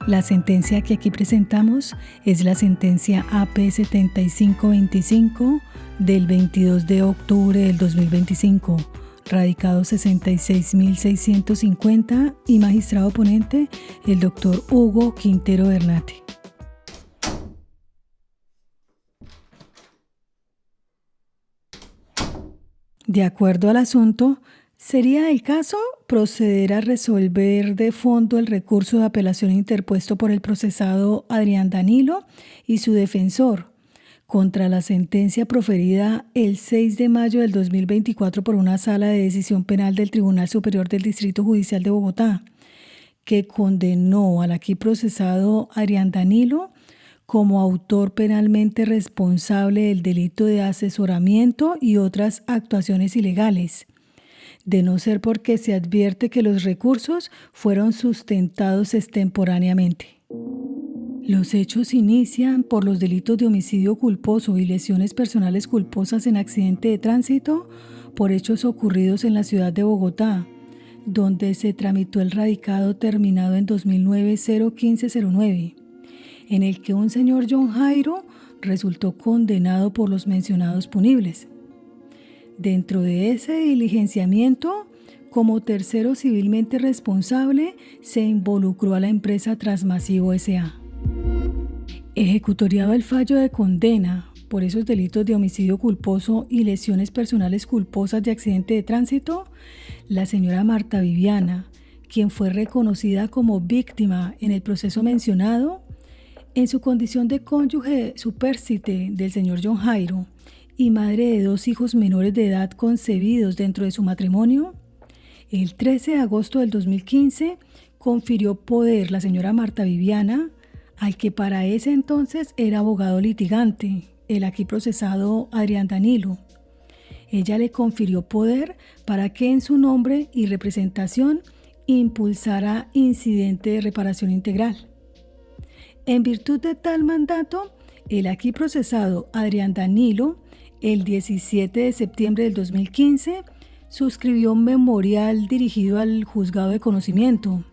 La sentencia que aquí presentamos es la sentencia AP 7525 del 22 de octubre del 2025, radicado 66.650 y magistrado ponente el doctor Hugo Quintero Bernate. De acuerdo al asunto, sería el caso proceder a resolver de fondo el recurso de apelación interpuesto por el procesado Adrián Danilo y su defensor contra la sentencia proferida el 6 de mayo del 2024 por una sala de decisión penal del Tribunal Superior del Distrito Judicial de Bogotá, que condenó al aquí procesado Adrián Danilo como autor penalmente responsable del delito de asesoramiento y otras actuaciones ilegales, de no ser porque se advierte que los recursos fueron sustentados extemporáneamente. Los hechos inician por los delitos de homicidio culposo y lesiones personales culposas en accidente de tránsito por hechos ocurridos en la ciudad de Bogotá, donde se tramitó el radicado terminado en 2009-01509, en el que un señor John Jairo resultó condenado por los mencionados punibles. Dentro de ese diligenciamiento, como tercero civilmente responsable, se involucró a la empresa Transmasivo S.A. Ejecutoriado el fallo de condena por esos delitos de homicidio culposo y lesiones personales culposas de accidente de tránsito, la señora Marta Viviana, quien fue reconocida como víctima en el proceso mencionado, en su condición de cónyuge supérstite del señor John Jairo y madre de 2 hijos menores de edad concebidos dentro de su matrimonio, el 13 de agosto del 2015 confirió poder la señora Marta Viviana al que para ese entonces era abogado litigante, el aquí procesado Adrián Danilo. Ella le confirió poder para que en su nombre y representación impulsara incidente de reparación integral. En virtud de tal mandato, el aquí procesado Adrián Danilo, el 17 de septiembre del 2015, suscribió un memorial dirigido al juzgado de conocimiento,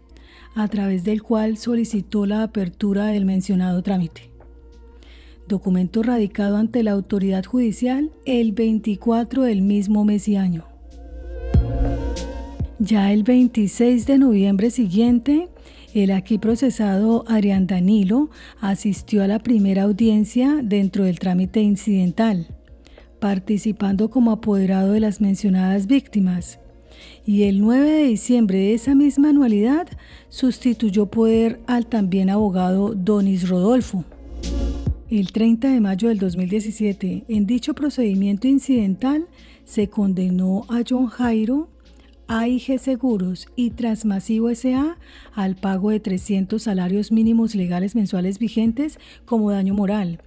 a través del cual solicitó la apertura del mencionado trámite. Documento radicado ante la autoridad judicial el 24 del mismo mes y año. Ya el 26 de noviembre siguiente, el aquí procesado Adrián Danilo asistió a la primera audiencia dentro del trámite incidental, participando como apoderado de las mencionadas víctimas, y el 9 de diciembre de esa misma anualidad sustituyó poder al también abogado Donis Rodolfo. El 30 de mayo del 2017, en dicho procedimiento incidental, se condenó a John Jairo, AIG Seguros y Transmasivo S.A. al pago de 300 salarios mínimos legales mensuales vigentes como daño moral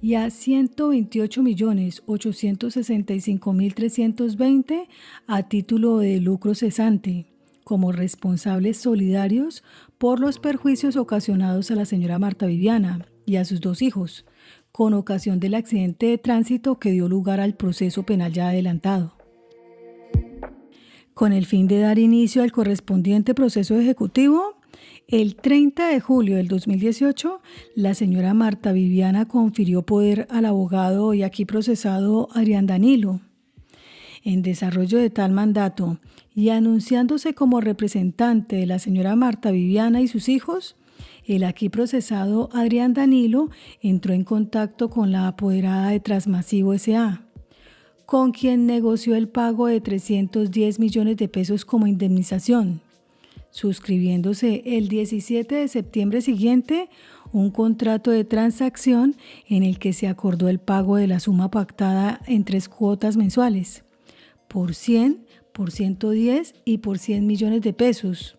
y a 128.865.320 a título de lucro cesante como responsables solidarios por los perjuicios ocasionados a la señora Marta Viviana y a sus 2 hijos, con ocasión del accidente de tránsito que dio lugar al proceso penal ya adelantado. Con el fin de dar inicio al correspondiente proceso ejecutivo, el 30 de julio del 2018, la señora Marta Viviana confirió poder al abogado y aquí procesado Adrián Danilo. En desarrollo de tal mandato y anunciándose como representante de la señora Marta Viviana y sus hijos, el aquí procesado Adrián Danilo entró en contacto con la apoderada de Transmasivo S.A., con quien negoció el pago de 310 millones de pesos como indemnización, suscribiéndose el 17 de septiembre siguiente un contrato de transacción en el que se acordó el pago de la suma pactada en 3 cuotas mensuales, por 100, por 110 y por 100 millones de pesos,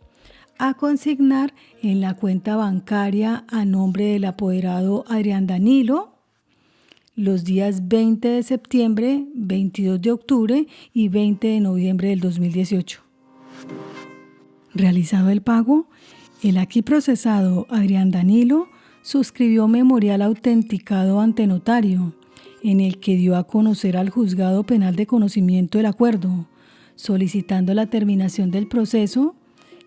a consignar en la cuenta bancaria a nombre del apoderado Adrián Danilo los días 20 de septiembre, 22 de octubre y 20 de noviembre del 2018. Realizado el pago, el aquí procesado Adrián Danilo suscribió memorial autenticado ante notario, en el que dio a conocer al juzgado penal de conocimiento del acuerdo, solicitando la terminación del proceso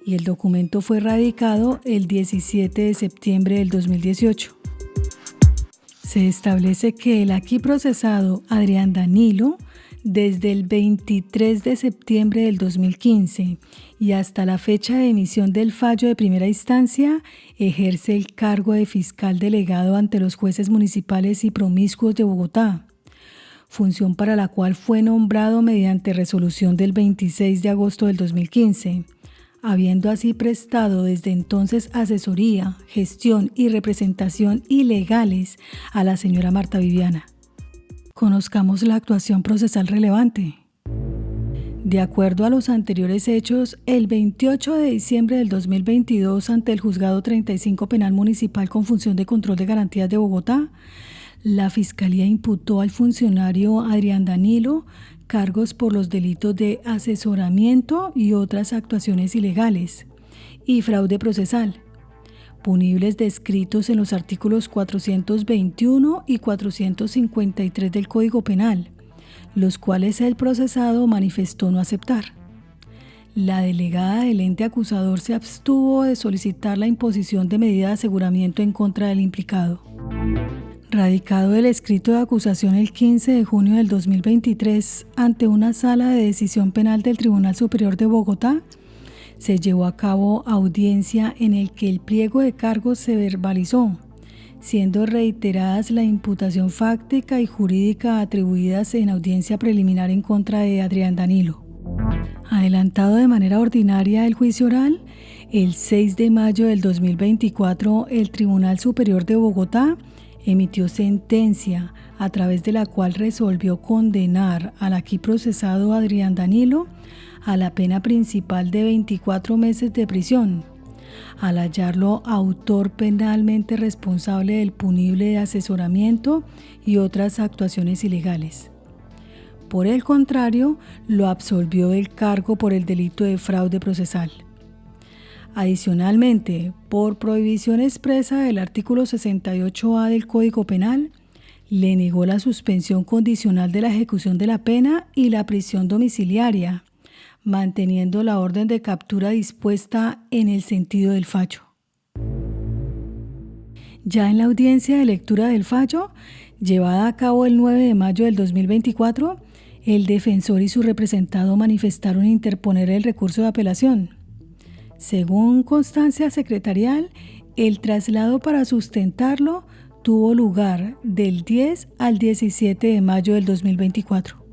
y el documento fue radicado el 17 de septiembre del 2018. Se establece que el aquí procesado Adrián Danilo, desde el 23 de septiembre del 2015 y hasta la fecha de emisión del fallo de primera instancia, ejerce el cargo de fiscal delegado ante los jueces municipales y promiscuos de Bogotá, función para la cual fue nombrado mediante resolución del 26 de agosto del 2015, habiendo así prestado desde entonces asesoría, gestión y representación ilegales a la señora Marta Viviana. Conozcamos la actuación procesal relevante. De acuerdo a los anteriores hechos, el 28 de diciembre del 2022, ante el Juzgado 35 Penal Municipal con función de control de garantías de Bogotá, la Fiscalía imputó al funcionario Adrián Danilo cargos por los delitos de asesoramiento y otras actuaciones ilegales y fraude procesal, punibles descritos en los artículos 421 y 453 del Código Penal, los cuales el procesado manifestó no aceptar. La delegada del ente acusador se abstuvo de solicitar la imposición de medida de aseguramiento en contra del implicado. Radicado el escrito de acusación el 15 de junio del 2023 ante una sala de decisión penal del Tribunal Superior de Bogotá, se llevó a cabo audiencia en el que el pliego de cargos se verbalizó, siendo reiteradas la imputación fáctica y jurídica atribuidas en audiencia preliminar en contra de Adrián Danilo. Adelantado de manera ordinaria el juicio oral, el 6 de mayo del 2024, el Tribunal Superior de Bogotá emitió sentencia a través de la cual resolvió condenar al aquí procesado Adrián Danilo a la pena principal de 24 meses de prisión, al hallarlo autor penalmente responsable del punible de asesoramiento y otras actuaciones ilegales. Por el contrario, lo absolvió del cargo por el delito de fraude procesal. Adicionalmente, por prohibición expresa del artículo 68A del Código Penal, le negó la suspensión condicional de la ejecución de la pena y la prisión domiciliaria, manteniendo la orden de captura dispuesta en el sentido del fallo. Ya en la audiencia de lectura del fallo, llevada a cabo el 9 de mayo del 2024, el defensor y su representado manifestaron interponer el recurso de apelación. Según constancia secretarial, el traslado para sustentarlo tuvo lugar del 10 al 17 de mayo del 2024.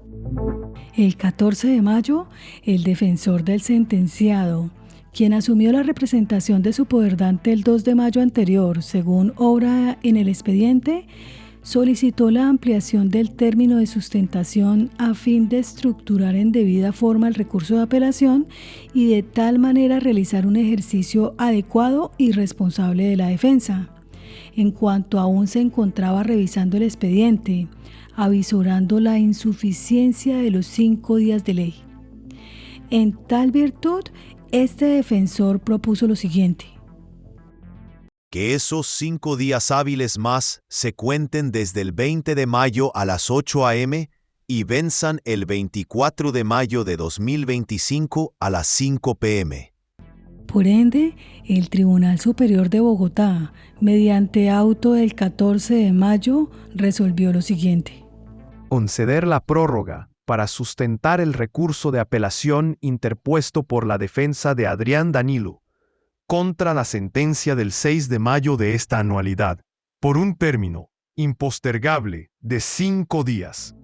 El 14 de mayo, el defensor del sentenciado, quien asumió la representación de su poderdante el 2 de mayo anterior, según obra en el expediente, solicitó la ampliación del término de sustentación a fin de estructurar en debida forma el recurso de apelación y de tal manera realizar un ejercicio adecuado y responsable de la defensa, en cuanto aún se encontraba revisando el expediente, avisorando la insuficiencia de los 5 días de ley. En tal virtud, este defensor propuso lo siguiente: que esos 5 días hábiles más se cuenten desde el 20 de mayo a las 8 a.m. y venzan el 24 de mayo de 2025 a las 5 p.m. Por ende, el Tribunal Superior de Bogotá, mediante auto del 14 de mayo, resolvió lo siguiente: conceder la prórroga para sustentar el recurso de apelación interpuesto por la defensa de Adrián Danilo contra la sentencia del 6 de mayo de esta anualidad, por un término impostergable de 5 días.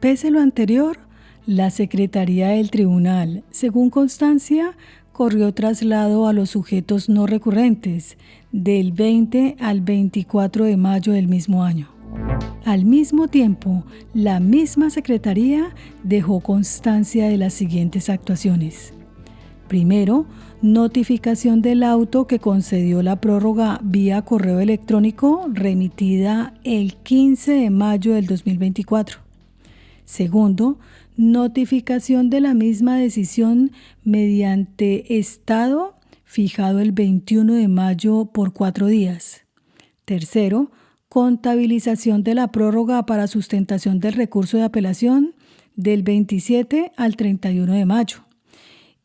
Pese a lo anterior, la Secretaría del Tribunal, según constancia, corrió traslado a los sujetos no recurrentes del 20 al 24 de mayo del mismo año. Al mismo tiempo, la misma Secretaría dejó constancia de las siguientes actuaciones. Primero, notificación del auto que concedió la prórroga vía correo electrónico remitida el 15 de mayo del 2024. Segundo, notificación de la misma decisión mediante estado fijado el 21 de mayo por 4 días. Tercero, contabilización de la prórroga para sustentación del recurso de apelación del 27 al 31 de mayo.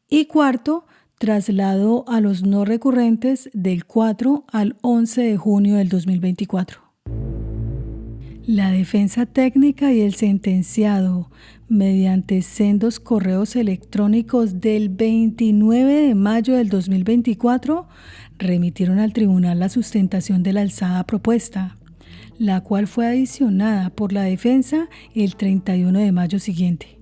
Y cuarto, traslado a los no recurrentes del 4 al 11 de junio del 2024. La defensa técnica y el sentenciado, mediante sendos correos electrónicos del 29 de mayo del 2024, remitieron al tribunal la sustentación de la alzada propuesta, la cual fue adicionada por la defensa el 31 de mayo siguiente.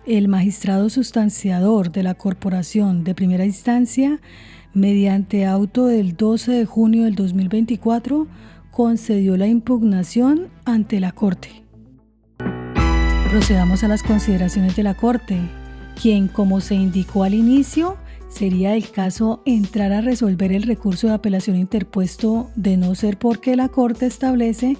El magistrado sustanciador de la Corporación de Primera Instancia, mediante auto del 12 de junio del 2024, concedió la impugnación ante la Corte. Procedamos a las consideraciones de la Corte, quien, como se indicó al inicio, sería el caso entrar a resolver el recurso de apelación interpuesto de no ser porque la Corte establece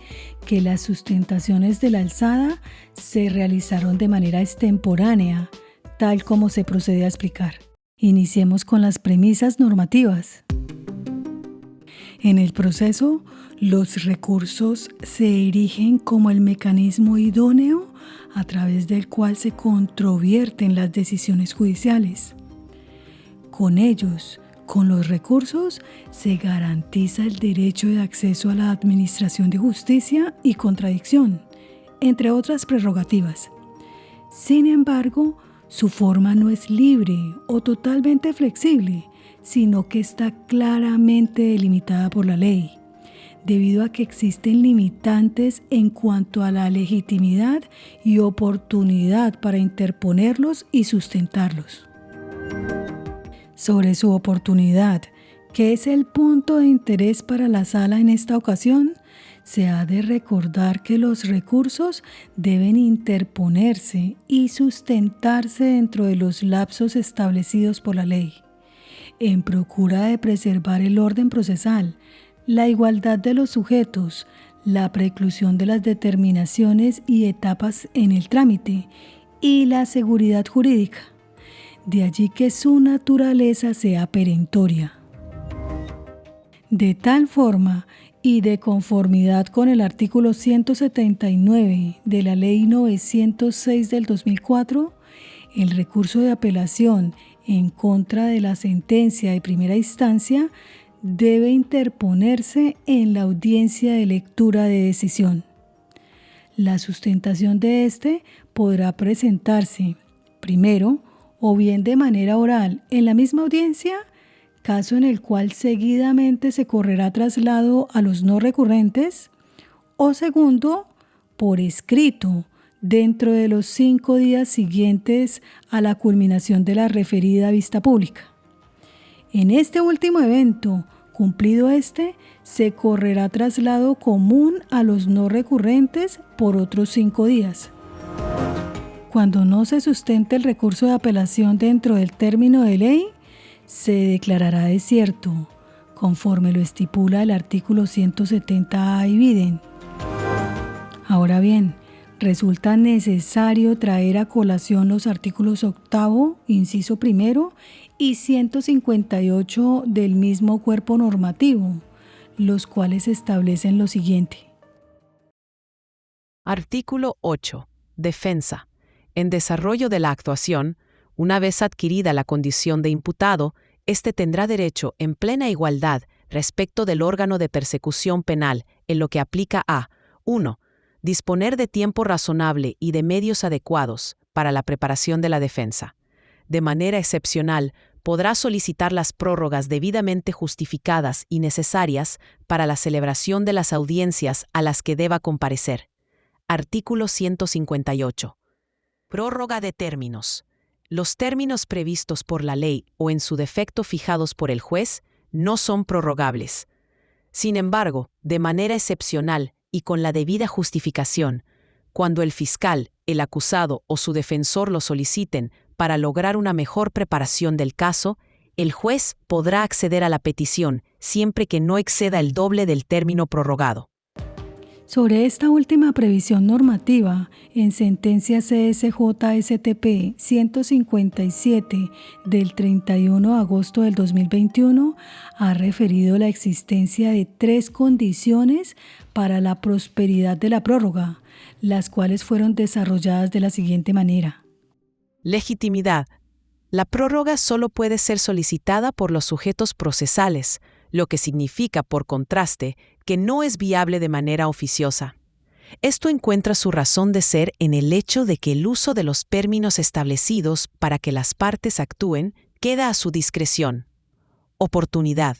que las sustentaciones de la alzada se realizaron de manera extemporánea, tal como se procede a explicar. Iniciemos con las premisas normativas. En el proceso, los recursos se erigen como el mecanismo idóneo a través del cual se controvierten las decisiones judiciales. Con ellos, con los recursos, se garantiza el derecho de acceso a la administración de justicia y contradicción, entre otras prerrogativas. Sin embargo, su forma no es libre o totalmente flexible, sino que está claramente delimitada por la ley, debido a que existen limitantes en cuanto a la legitimidad y oportunidad para interponerlos y sustentarlos. Sobre su oportunidad, que es el punto de interés para la Sala en esta ocasión, se ha de recordar que los recursos deben interponerse y sustentarse dentro de los lapsos establecidos por la ley, en procura de preservar el orden procesal, la igualdad de los sujetos, la preclusión de las determinaciones y etapas en el trámite y la seguridad jurídica. De allí que su naturaleza sea perentoria. De tal forma y de conformidad con el artículo 179 de la Ley 906 del 2004, el recurso de apelación en contra de la sentencia de primera instancia debe interponerse en la audiencia de lectura de decisión. La sustentación de éste podrá presentarse, primero, o bien de manera oral en la misma audiencia, caso en el cual seguidamente se correrá traslado a los no recurrentes, o segundo, por escrito, dentro de los 5 días siguientes a la culminación de la referida vista pública. En este último evento, cumplido este, se correrá traslado común a los no recurrentes por otros 5 días. Cuando no se sustente el recurso de apelación dentro del término de ley, se declarará desierto, conforme lo estipula el artículo 170A y viden. Ahora bien, resulta necesario traer a colación los artículos 8º, inciso primero, y 158 del mismo cuerpo normativo, los cuales establecen lo siguiente. Artículo 8. Defensa. En desarrollo de la actuación, una vez adquirida la condición de imputado, éste tendrá derecho en plena igualdad respecto del órgano de persecución penal en lo que aplica a 1. Disponer de tiempo razonable y de medios adecuados para la preparación de la defensa. De manera excepcional, podrá solicitar las prórrogas debidamente justificadas y necesarias para la celebración de las audiencias a las que deba comparecer. Artículo 158. Prórroga de términos. Los términos previstos por la ley o en su defecto fijados por el juez no son prorrogables. Sin embargo, de manera excepcional y con la debida justificación, cuando el fiscal, el acusado o su defensor lo soliciten para lograr una mejor preparación del caso, el juez podrá acceder a la petición siempre que no exceda el doble del término prorrogado. Sobre esta última previsión normativa, en sentencia CSJ-STP 157 del 31 de agosto del 2021, ha referido la existencia de 3 condiciones para la prosperidad de la prórroga, las cuales fueron desarrolladas de la siguiente manera. Legitimidad. La prórroga solo puede ser solicitada por los sujetos procesales, lo que significa, por contraste, que no es viable de manera oficiosa. Esto encuentra su razón de ser en el hecho de que el uso de los términos establecidos para que las partes actúen queda a su discreción. Oportunidad.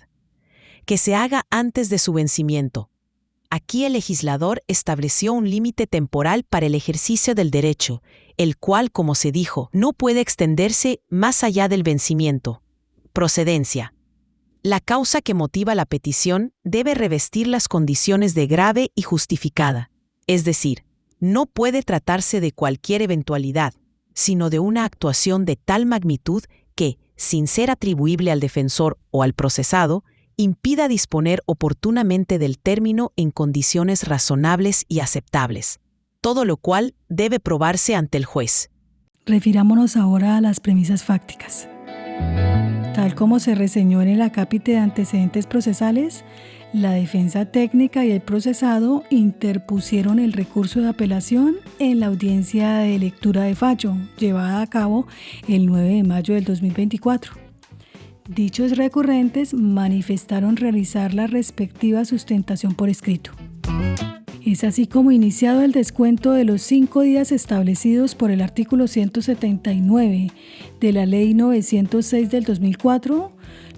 Que se haga antes de su vencimiento. Aquí el legislador estableció un límite temporal para el ejercicio del derecho, el cual, como se dijo, no puede extenderse más allá del vencimiento. Procedencia. La causa que motiva la petición debe revestir las condiciones de grave y justificada. Es decir, no puede tratarse de cualquier eventualidad, sino de una actuación de tal magnitud que, sin ser atribuible al defensor o al procesado, impida disponer oportunamente del término en condiciones razonables y aceptables, todo lo cual debe probarse ante el juez. Refirámonos ahora a las premisas fácticas. Tal como se reseñó en el acápite de antecedentes procesales, la defensa técnica y el procesado interpusieron el recurso de apelación en la audiencia de lectura de fallo, llevada a cabo el 9 de mayo del 2024. Dichos recurrentes manifestaron realizar la respectiva sustentación por escrito. Es así como iniciado el descuento de los 5 días establecidos por el artículo 179 de la Ley 906 del 2004,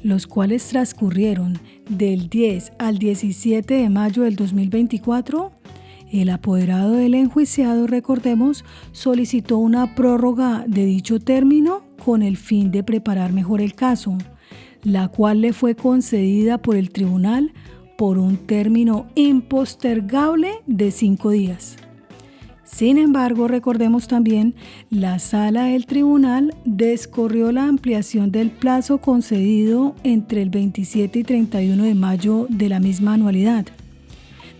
los cuales transcurrieron del 10 al 17 de mayo del 2024, el apoderado del enjuiciado, recordemos, solicitó una prórroga de dicho término con el fin de preparar mejor el caso, la cual le fue concedida por el tribunal por un término impostergable de 5 días. Sin embargo, recordemos también, la sala del tribunal descorrió la ampliación del plazo concedido entre el 27 y 31 de mayo de la misma anualidad.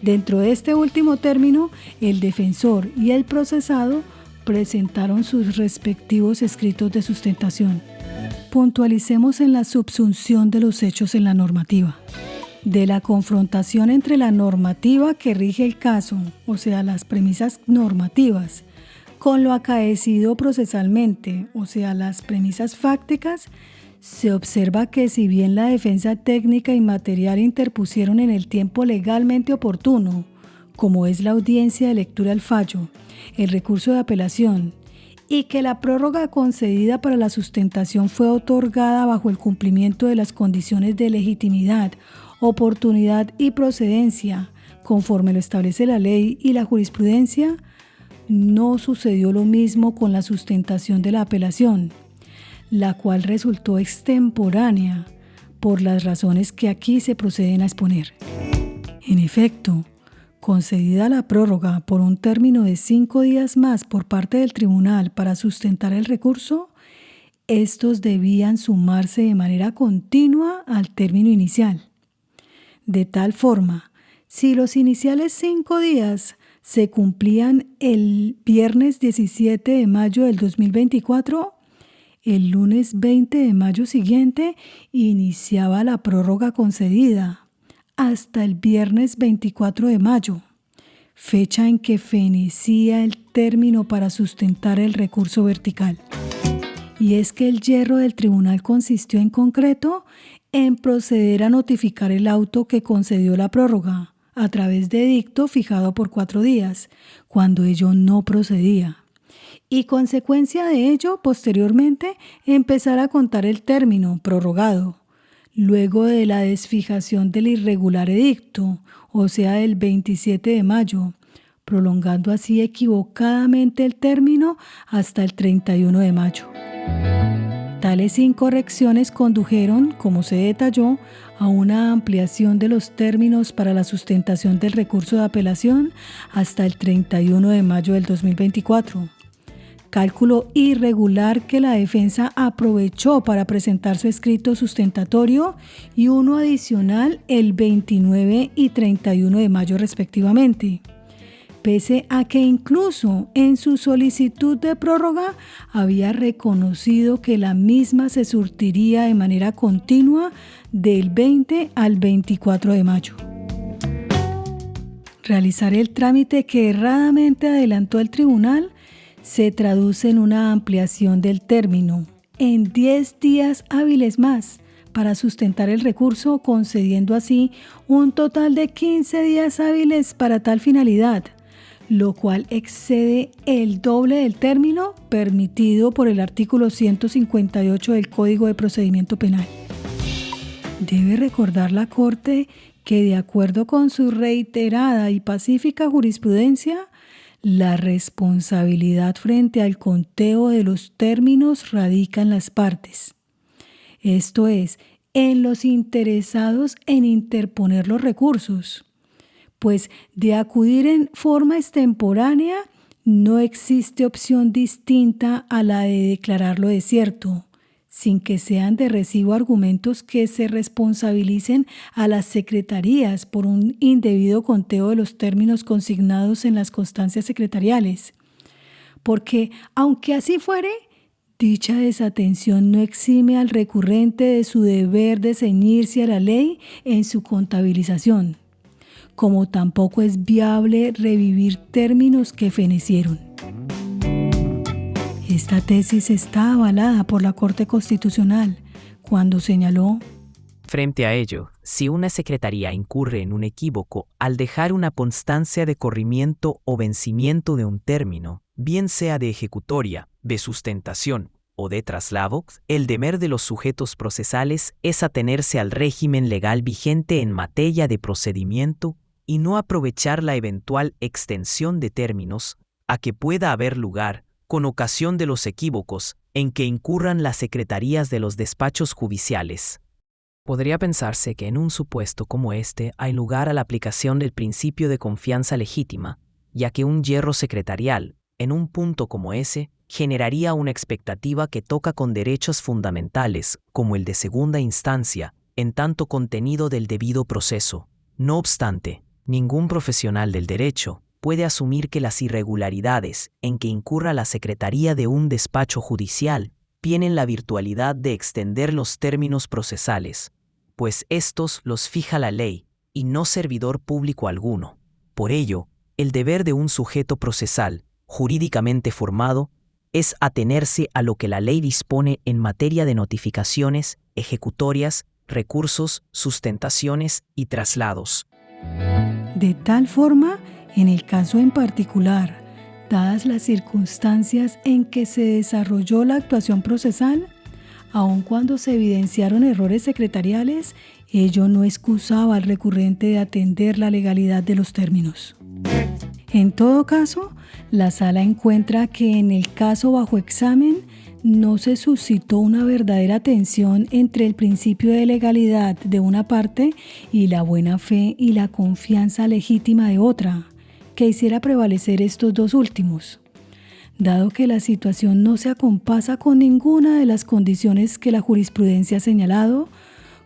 Dentro de este último término, el defensor y el procesado presentaron sus respectivos escritos de sustentación. Puntualicemos en la subsunción de los hechos en la normativa. De la confrontación entre la normativa que rige el caso, o sea, las premisas normativas, con lo acaecido procesalmente, o sea, las premisas fácticas, se observa que si bien la defensa técnica y material interpusieron en el tiempo legalmente oportuno, como es la audiencia de lectura del fallo, el recurso de apelación, y que la prórroga concedida para la sustentación fue otorgada bajo el cumplimiento de las condiciones de legitimidad, oportunidad y procedencia, conforme lo establece la ley y la jurisprudencia, no sucedió lo mismo con la sustentación de la apelación, la cual resultó extemporánea por las razones que aquí se proceden a exponer. En efecto, concedida la prórroga por un término de 5 días más por parte del tribunal para sustentar el recurso, estos debían sumarse de manera continua al término inicial. De tal forma, si los iniciales 5 días se cumplían el viernes 17 de mayo del 2024, el lunes 20 de mayo siguiente iniciaba la prórroga concedida hasta el viernes 24 de mayo, fecha en que fenecía el término para sustentar el recurso vertical. Y es que el yerro del tribunal consistió en concreto en proceder a notificar el auto que concedió la prórroga a través de edicto fijado por 4 días, cuando ello no procedía. Y consecuencia de ello, posteriormente, empezar a contar el término prorrogado, luego de la desfijación del irregular edicto, o sea, del 27 de mayo, prolongando así equivocadamente el término hasta el 31 de mayo. Tales incorrecciones condujeron, como se detalló, a una ampliación de los términos para la sustentación del recurso de apelación hasta el 31 de mayo del 2024. Cálculo irregular que la defensa aprovechó para presentar su escrito sustentatorio y uno adicional el 29 y 31 de mayo respectivamente. Pese a que incluso en su solicitud de prórroga había reconocido que la misma se surtiría de manera continua del 20 al 24 de mayo. Realizar el trámite que erradamente adelantó el tribunal se traduce en una ampliación del término, en 10 días hábiles más para sustentar el recurso, concediendo así un total de 15 días hábiles para tal finalidad, lo cual excede el doble del término permitido por el artículo 158 del Código de Procedimiento Penal. Debe recordar la Corte que, de acuerdo con su reiterada y pacífica jurisprudencia, la responsabilidad frente al conteo de los términos radica en las partes. Esto es, en los interesados en interponer los recursos, pues de acudir en forma extemporánea no existe opción distinta a la de declararlo desierto, sin que sean de recibo argumentos que se responsabilicen a las secretarías por un indebido conteo de los términos consignados en las constancias secretariales. Porque, aunque así fuere, dicha desatención no exime al recurrente de su deber de ceñirse a la ley en su contabilización, como tampoco es viable revivir términos que fenecieron. Esta tesis está avalada por la Corte Constitucional cuando señaló: frente a ello, si una secretaría incurre en un equívoco al dejar una constancia de corrimiento o vencimiento de un término, bien sea de ejecutoria, de sustentación o de traslado, el deber de los sujetos procesales es atenerse al régimen legal vigente en materia de procedimiento y no aprovechar la eventual extensión de términos a que pueda haber lugar con ocasión de los equívocos en que incurran las secretarías de los despachos judiciales. Podría pensarse que en un supuesto como este hay lugar a la aplicación del principio de confianza legítima, ya que un yerro secretarial, en un punto como ese, generaría una expectativa que toca con derechos fundamentales, como el de segunda instancia, en tanto contenido del debido proceso. No obstante, ningún profesional del derecho puede asumir que las irregularidades en que incurra la secretaría de un despacho judicial tienen la virtualidad de extender los términos procesales, pues estos los fija la ley y no servidor público alguno. Por ello, el deber de un sujeto procesal, jurídicamente formado, es atenerse a lo que la ley dispone en materia de notificaciones, ejecutorias, recursos, sustentaciones y traslados. De tal forma, en el caso en particular, dadas las circunstancias en que se desarrolló la actuación procesal, aun cuando se evidenciaron errores secretariales, ello no excusaba al recurrente de atender la legalidad de los términos. En todo caso, la Sala encuentra que en el caso bajo examen no se suscitó una verdadera tensión entre el principio de legalidad de una parte y la buena fe y la confianza legítima de otra, que hiciera prevalecer estos dos últimos, dado que la situación no se acompasa con ninguna de las condiciones que la jurisprudencia ha señalado,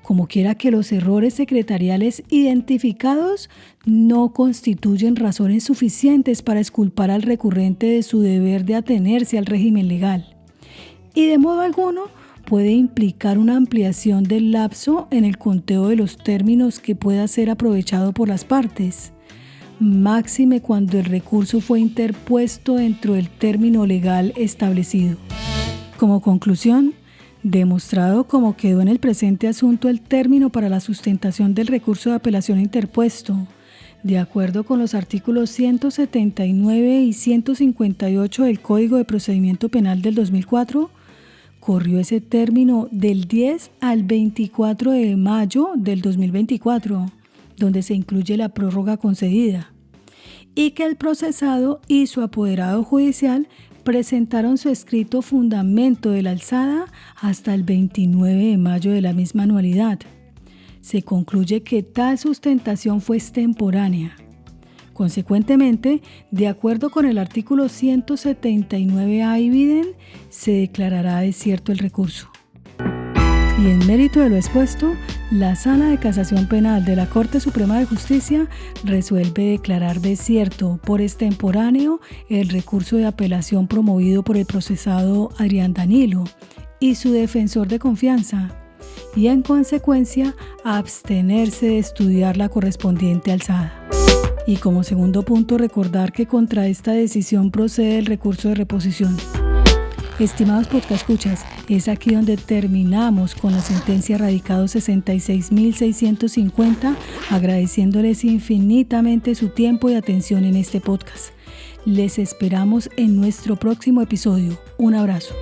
como quiera que los errores secretariales identificados no constituyen razones suficientes para exculpar al recurrente de su deber de atenerse al régimen legal, y de modo alguno puede implicar una ampliación del lapso en el conteo de los términos que pueda ser aprovechado por las partes, máxime cuando el recurso fue interpuesto dentro del término legal establecido. Como conclusión, demostrado como quedó en el presente asunto el término para la sustentación del recurso de apelación interpuesto, de acuerdo con los artículos 179 y 158 del Código de Procedimiento Penal del 2004, corrió ese término del 10 al 24 de mayo del 2024, donde se incluye la prórroga concedida, y que el procesado y su apoderado judicial presentaron su escrito fundamento de la alzada hasta el 29 de mayo de la misma anualidad. Se concluye que tal sustentación fue extemporánea. Consecuentemente, de acuerdo con el artículo 179A ibidem, se declarará desierto el recurso. Y en mérito de lo expuesto, la Sala de Casación Penal de la Corte Suprema de Justicia resuelve declarar desierto por extemporáneo el recurso de apelación promovido por el procesado Adrián Danilo y su defensor de confianza, y en consecuencia abstenerse de estudiar la correspondiente alzada. Y como segundo punto, recordar que contra esta decisión procede el recurso de reposición. Estimados podcastescuchas, es aquí donde terminamos con la sentencia radicado 66.650, agradeciéndoles infinitamente su tiempo y atención en este podcast. Les esperamos en nuestro próximo episodio. Un abrazo.